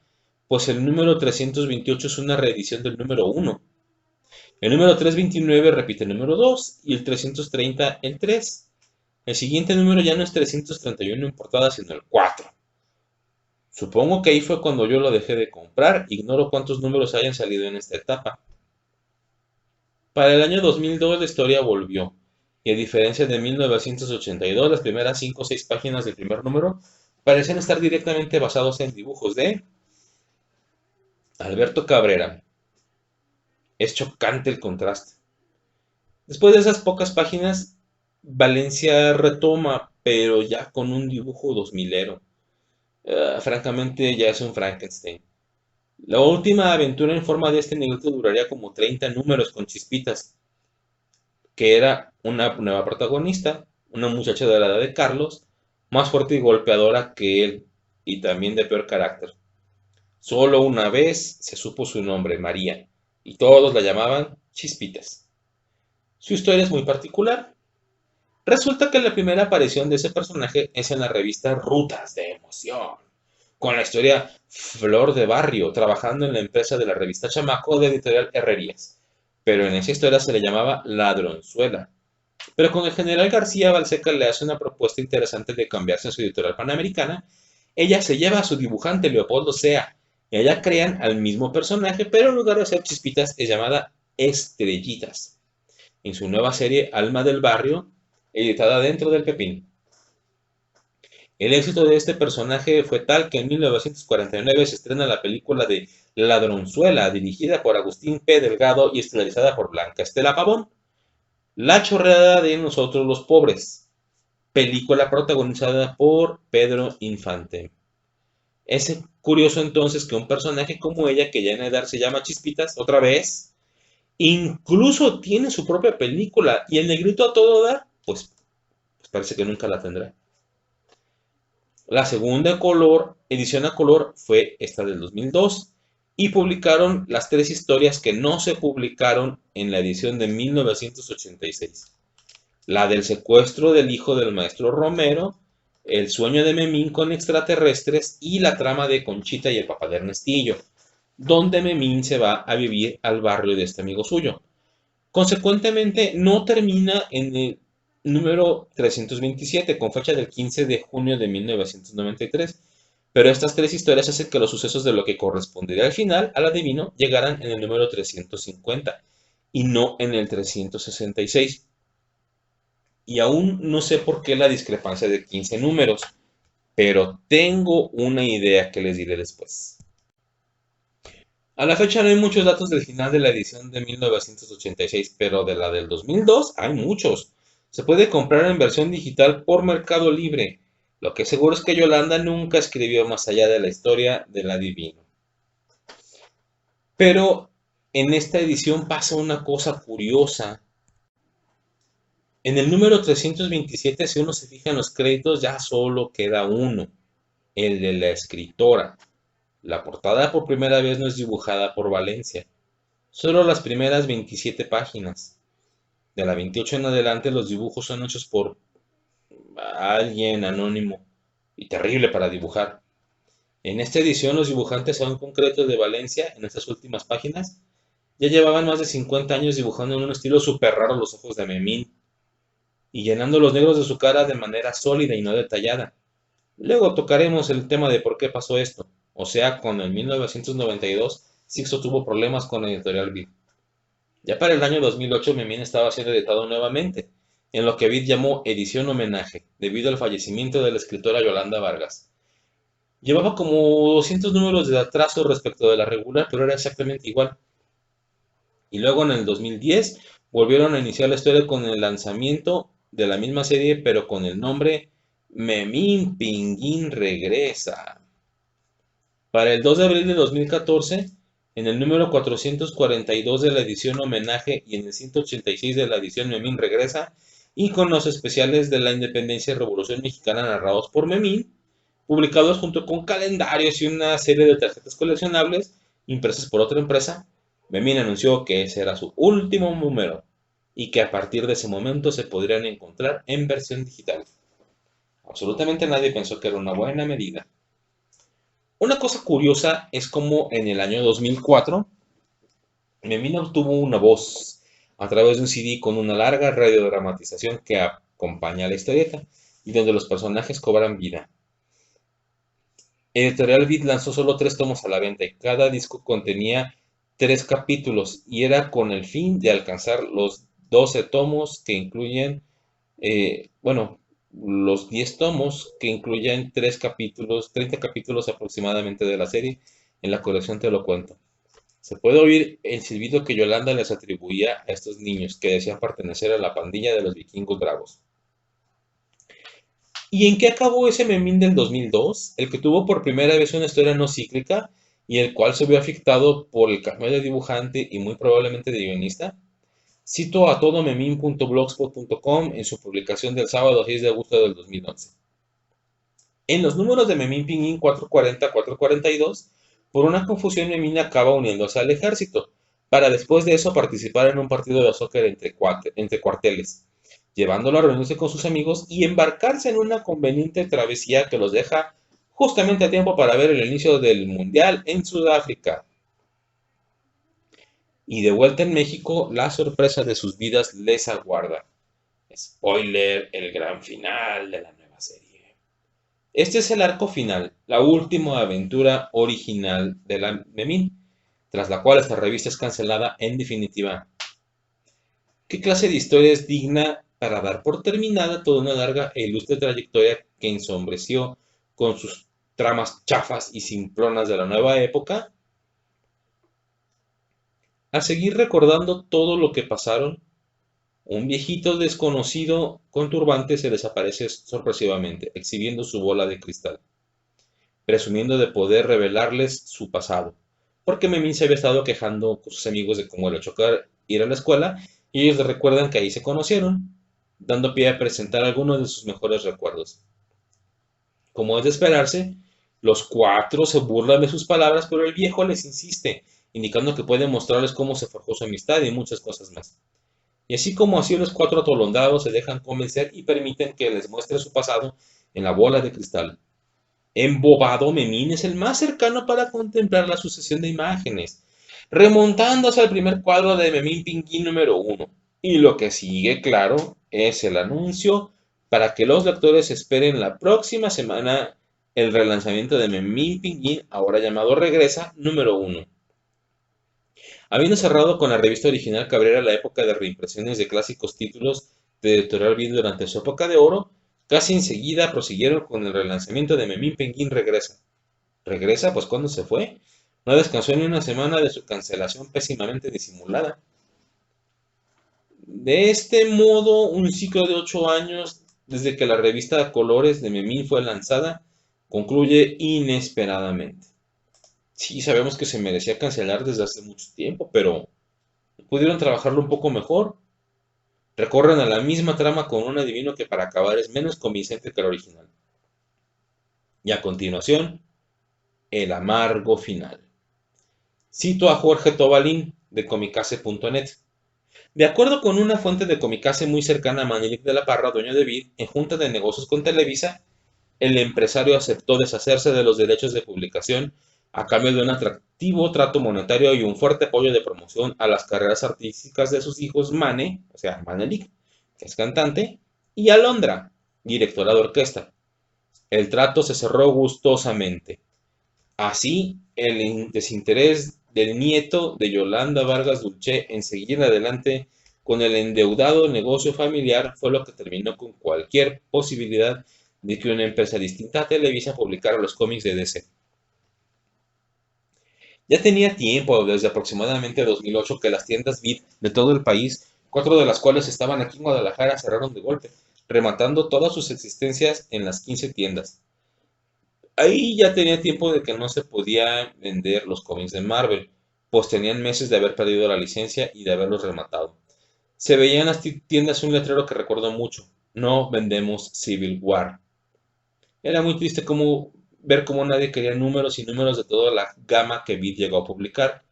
pues el número 328 es una reedición del número 1. El número 329 repite el número 2 y el 330 el 3. El siguiente número ya no es 331 en portada, sino el 4. Supongo que ahí fue cuando yo lo dejé de comprar, ignoro cuántos números hayan salido en esta etapa. Para el año 2002 la historia volvió, y a diferencia de 1982, las primeras 5 o 6 páginas del primer número parecen estar directamente basados en dibujos de Alberto Cabrera. Es chocante el contraste. Después de esas pocas páginas, Valencia retoma, pero ya con un dibujo 2000ero. Francamente, ya es un Frankenstein. La última aventura en forma de este negrito duraría como 30 números con Chispitas, que era una nueva protagonista, una muchacha de la edad de Carlos, más fuerte y golpeadora que él, y también de peor carácter. Solo una vez se supo su nombre, María, y todos la llamaban Chispitas. Su historia es muy particular. Resulta que la primera aparición de ese personaje es en la revista Rutas de Emoción, con la historia Flor de Barrio, trabajando en la empresa de la revista Chamaco de editorial Herrerías. Pero en esa historia se le llamaba Ladronzuela. Pero con el general García Balseca le hace una propuesta interesante de cambiarse a su editorial panamericana. Ella se lleva a su dibujante Leopoldo Sea, y allá crean al mismo personaje, pero en lugar de ser Chispitas es llamada Estrellitas, en su nueva serie Alma del Barrio, editada dentro del Pepín. El éxito de este personaje fue tal que en 1949 se estrena la película de Ladronzuela, dirigida por Agustín P. Delgado y estelarizada por Blanca Estela Pavón. La chorreada de Nosotros los Pobres, película protagonizada por Pedro Infante. Es curioso entonces que un personaje como ella, que ya en edad se llama Chispitas, otra vez, incluso tiene su propia película y el negrito a todo dar, pues parece que nunca la tendrá. La segunda edición a color fue esta del 2002 y publicaron las 3 historias que no se publicaron en la edición de 1986. La del secuestro del hijo del maestro Romero, el sueño de Memín con extraterrestres y la trama de Conchita y el papá de Ernestillo, donde Memín se va a vivir al barrio de este amigo suyo. Consecuentemente, no termina en el número 327, con fecha del 15 de junio de 1993, pero estas 3 historias hacen que los sucesos de lo que correspondería al final, al adivino, llegaran en el número 350 y no en el 366. Y aún no sé por qué la discrepancia de 15 números. pero tengo una idea que les diré después. A la fecha no hay muchos datos del final de la edición de 1986, pero de la del 2002 hay muchos. Se puede comprar en versión digital por Mercado Libre. Lo que seguro es que Yolanda nunca escribió más allá de la historia del adivino. Pero en esta edición pasa una cosa curiosa. En el número 327, si uno se fija en los créditos, ya solo queda uno, el de la escritora. La portada por primera vez no es dibujada por Valencia, solo las primeras 27 páginas. De la 28 en adelante los dibujos son hechos por alguien anónimo y terrible para dibujar. En esta edición los dibujantes aún concretos de Valencia, en estas últimas páginas, ya llevaban más de 50 años dibujando en un estilo súper raro los ojos de Memín y llenando los negros de su cara de manera sólida y no detallada. Luego tocaremos el tema de por qué pasó esto. O sea, con el 1992, Sixto tuvo problemas con la editorial Vid. Ya para el año 2008, Memín estaba siendo editado nuevamente, en lo que Vid llamó edición homenaje, debido al fallecimiento de la escritora Yolanda Vargas. Llevaba como 200 números de atraso respecto de la regular, pero era exactamente igual. Y luego en el 2010 volvieron a iniciar la historia con el lanzamiento de la misma serie, pero con el nombre Memín Pinguín Regresa. Para el 2 de abril de 2014, en el número 442 de la edición homenaje y en el 186 de la edición Memín Regresa, y con los especiales de la Independencia y Revolución Mexicana narrados por Memín, publicados junto con calendarios y una serie de tarjetas coleccionables impresas por otra empresa, Memín anunció que ese era su último número y que a partir de ese momento se podrían encontrar en versión digital. Absolutamente nadie pensó que era una buena medida. Una cosa curiosa es como en el año 2004, Memín obtuvo una voz a través de un CD con una larga radiodramatización que acompaña a la historieta y donde los personajes cobran vida. Editorial Vid lanzó solo 3 tomos a la venta y cada disco contenía 3 capítulos y era con el fin de alcanzar los 12 tomos que incluyen, los 10 tomos que incluyen 3 capítulos, 30 capítulos aproximadamente de la serie en la colección Te lo cuento. Se puede oír el silbido que Yolanda les atribuía a estos niños que decían pertenecer a la pandilla de los vikingos bravos. ¿Y en qué acabó ese Memín del 2002? El que tuvo por primera vez una historia no cíclica y el cual se vio afectado por el cambio de dibujante y muy probablemente de guionista. Cito a todomemín.blogspot.com en su publicación del sábado 6 de agosto del 2011. En los números de Memín Pinguín 440-442, por una confusión Memín acaba uniéndose al ejército, para después de eso participar en un partido de soccer entre cuarteles, llevándolo a reunirse con sus amigos y embarcarse en una conveniente travesía que los deja justamente a tiempo para ver el inicio del Mundial en Sudáfrica. Y de vuelta en México, la sorpresa de sus vidas les aguarda. Spoiler, el gran final de la nueva serie. Este es el arco final, la última aventura original de la Memín, tras la cual esta revista es cancelada en definitiva. ¿Qué clase de historia es digna para dar por terminada toda una larga e ilustre trayectoria que ensombreció con sus tramas chafas y simplonas de la nueva época? A seguir recordando todo lo que pasaron, un viejito desconocido con turbante se desaparece sorpresivamente, exhibiendo su bola de cristal, presumiendo de poder revelarles su pasado, porque Memín se había estado quejando con sus amigos de cómo le chocar ir a la escuela, y ellos le recuerdan que ahí se conocieron, dando pie a presentar algunos de sus mejores recuerdos. Como es de esperarse, los 4 se burlan de sus palabras, pero el viejo les insiste, indicando que puede mostrarles cómo se forjó su amistad y muchas cosas más. Y así como así los 4 atolondrados se dejan convencer y permiten que les muestre su pasado en la bola de cristal. Embobado, Memín es el más cercano para contemplar la sucesión de imágenes, remontándose al primer cuadro de Memín Pinguín número 1. Y lo que sigue, claro, es el anuncio para que los lectores esperen la próxima semana el relanzamiento de Memín Pinguín, ahora llamado Regresa, número 1. Habiendo cerrado con la revista original que abriera la época de reimpresiones de clásicos títulos de Editorial Vid durante su época de oro, Casi enseguida prosiguieron con el relanzamiento de Memín Penguin Regresa. ¿Regresa? Pues ¿cuándo se fue? No descansó ni una semana de su cancelación pésimamente disimulada. De este modo, un ciclo de 8 años desde que la revista Colores de Memín fue lanzada concluye inesperadamente. Sí, sabemos que se merecía cancelar desde hace mucho tiempo, pero pudieron trabajarlo un poco mejor. Recorren a la misma trama con un adivino que para acabar es menos convincente que el original. Y a continuación, el amargo final. Cito a Jorge Tobalín de comicase.net. De acuerdo con una fuente de Comicase muy cercana a Manelik de la Parra, dueño de Vid, en junta de negocios con Televisa, el empresario aceptó deshacerse de los derechos de publicación a cambio de un atractivo trato monetario y un fuerte apoyo de promoción a las carreras artísticas de sus hijos Mane, o sea, Manelik, que es cantante, y Alondra, directora de orquesta. El trato se cerró gustosamente. Así, el desinterés del nieto de Yolanda Vargas Dulce en seguir adelante con el endeudado negocio familiar fue lo que terminó con cualquier posibilidad de que una empresa distinta a Televisa publicara los cómics de DC. Ya tenía tiempo, desde aproximadamente 2008, que las tiendas Vid de todo el país, 4 de las cuales estaban aquí en Guadalajara, cerraron de golpe, rematando todas sus existencias en las 15 tiendas. Ahí ya tenía tiempo de que no se podía vender los cómics de Marvel, pues tenían meses de haber perdido la licencia y de haberlos rematado. Se veía en las tiendas un letrero que recuerdo mucho: no vendemos Civil War. Era muy triste ver cómo nadie quería números y números de toda la gama que Vid llegó a publicar.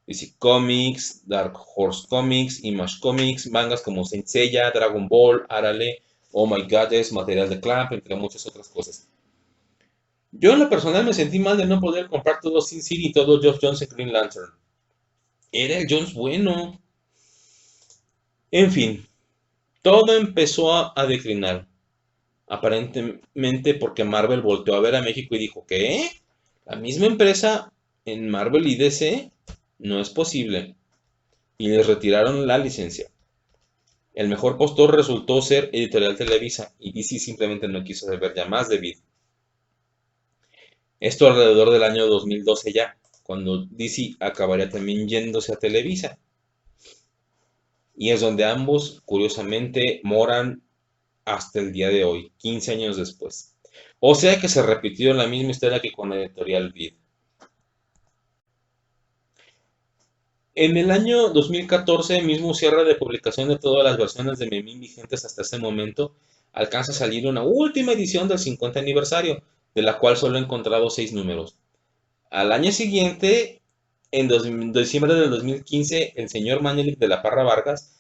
DC Comics, Dark Horse Comics, Image Comics, mangas como Saint Seiya, Dragon Ball, Arale, Oh My Goddess, material de Clamp, entre muchas otras cosas. Yo en lo personal me sentí mal de no poder comprar todo Sin City y todo Geoff Jones en Green Lantern. Era el Jones bueno. En fin, todo empezó a declinar. Aparentemente porque Marvel volteó a ver a México y dijo: ¿qué? ¿La misma empresa en Marvel y DC? No es posible. Y les retiraron la licencia. El mejor postor resultó ser Editorial Televisa, y DC simplemente no quiso saber ya más de Vid. Esto alrededor del año 2012 ya, cuando DC acabaría también yéndose a Televisa. Y es donde ambos, curiosamente, moran hasta el día de hoy, 15 años después. O sea que se repitió la misma historia que con la Editorial Vid. En el año 2014, mismo cierre de publicación de todas las versiones de Memín vigentes hasta ese momento, alcanza a salir una última edición del 50 aniversario, de la cual solo he encontrado 6 números. Al año siguiente, en diciembre del 2015, el señor Manelik de la Parra Vargas,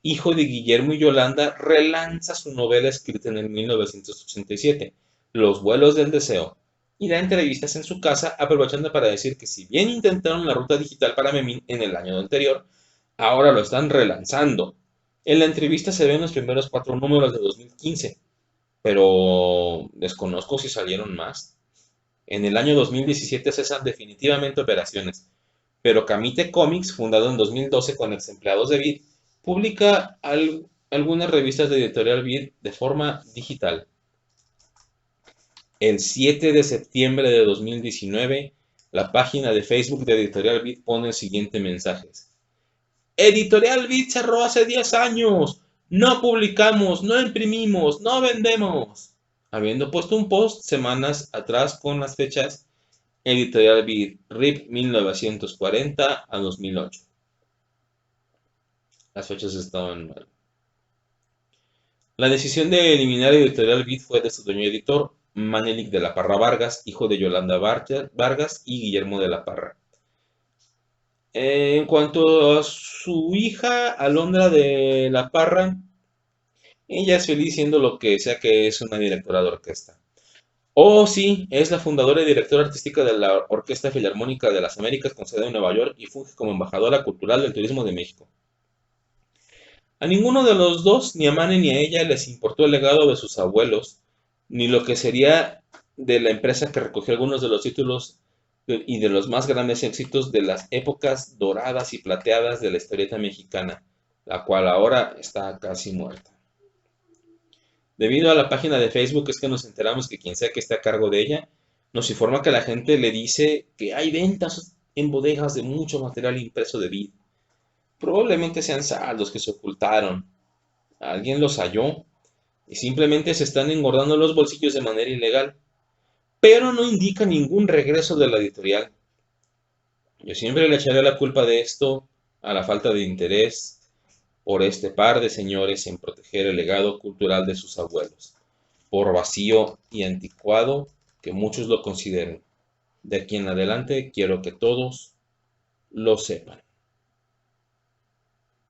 hijo de Guillermo y Yolanda, relanza su novela escrita en el 1987, Los vuelos del deseo, y da entrevistas en su casa, aprovechando para decir que si bien intentaron la ruta digital para Memín en el año anterior, ahora lo están relanzando. En la entrevista se ven los primeros 4 números de 2015, pero desconozco si salieron más. En el año 2017 cesan definitivamente operaciones, pero Camite Comics, fundado en 2012 con ex empleados de Vid, publica algunas revistas de Editorial Vid de forma digital. El 7 de septiembre de 2019, la página de Facebook de Editorial Vid pone el siguiente mensaje: Editorial Vid cerró hace 10 años. No publicamos, no imprimimos, no vendemos. Habiendo puesto un post semanas atrás con las fechas: Editorial Vid, RIP 1940 a 2008. Las fechas estaban mal. La decisión de eliminar Editorial Vid fue de su dueño editor, Manelik de la Parra Vargas, hijo de Yolanda Vargas y Guillermo de la Parra. En cuanto a su hija, Alondra de la Parra, ella es feliz siendo lo que sea que es una directora de orquesta. Oh, sí, es la fundadora y directora artística de la Orquesta Filarmónica de las Américas con sede en Nueva York y funge como embajadora cultural del turismo de México. A ninguno de los dos, ni a Mane ni a ella, les importó el legado de sus abuelos, ni lo que sería de la empresa que recogió algunos de los títulos y de los más grandes éxitos de las épocas doradas y plateadas de la historieta mexicana, la cual ahora está casi muerta. Debido a la página de Facebook es que nos enteramos que quien sea que esté a cargo de ella nos informa que la gente le dice que hay ventas en bodegas de mucho material impreso de vid. Probablemente sean saldos que se ocultaron. Alguien los halló y simplemente se están engordando los bolsillos de manera ilegal, pero no indica ningún regreso de la editorial. Yo siempre le echaré la culpa de esto a la falta de interés por este par de señores en proteger el legado cultural de sus abuelos, por vacío y anticuado que muchos lo consideren. De aquí en adelante quiero que todos lo sepan.